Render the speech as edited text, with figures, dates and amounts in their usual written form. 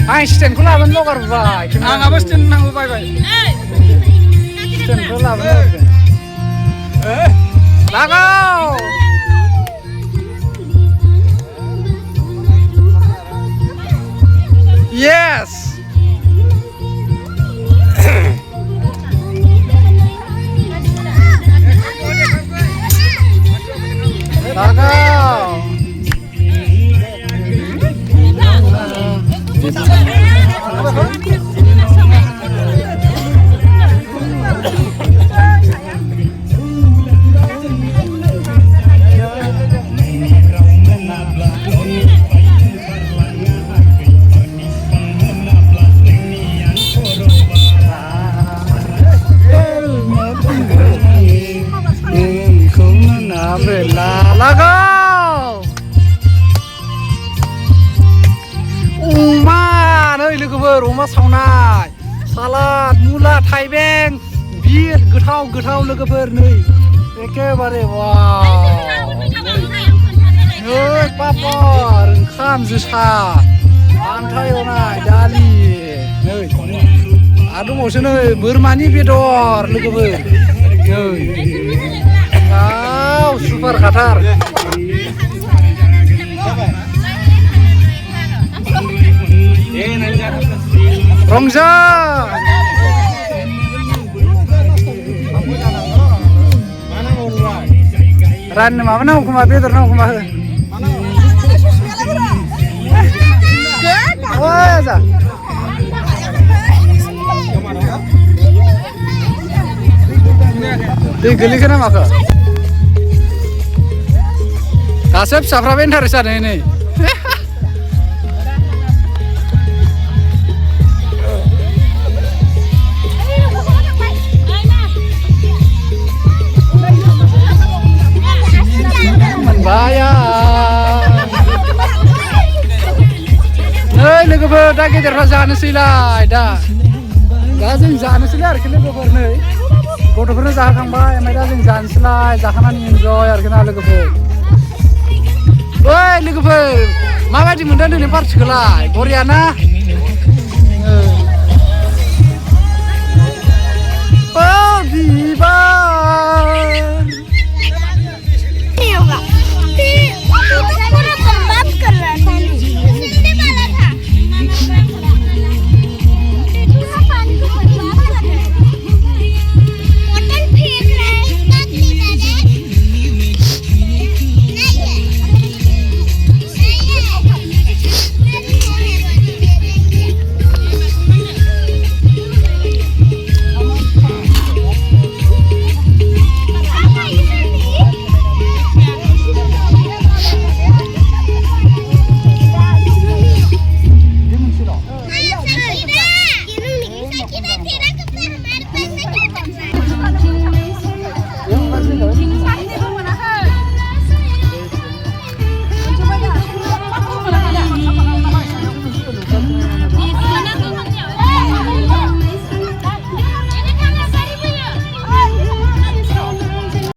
आं स्टेन्डखौ लाबोनो बावगारबाय आंहाबो स्टेन्ड नांगौ बायबाय स्टेन्डखौ लाबोनो लागाव येस लागाव लागाव अमा नै लोगोफोर अमा सावनाय सालाद मुला थाइबें बिर गोथाव गोथाव लोगोफोर नै एखेबारे वाव नै पापर ओंखाम जोसा फान्थाव एवनाय दालि नै आरो दंबावसो नै बोरमानि बेदर लोगोफोर नै वाव सुपार खाथार रंजा राननो माबा नांगौ खोमा बेदर नांगौ खोमा हो जा दै गोलैखो ना माखो दासो फिसाफ्राबो इन्टारेस्ट जादों नै मोनबाया नै लोगोफोर दा गेदेरफ्रा जानोसैलाय दा जों जानोसैलाय आरोखि लोगोफोर नै गथ'फोरनो जाहोखांबाय ओमफ्राय दा जों जानोसैलाय जाखांनानै इन्जय आरोखि ना लोगोफोर ओइ लोगोफोर माबायदि मोनदों दिनै पार्टिखौलाय बरियाना बिबार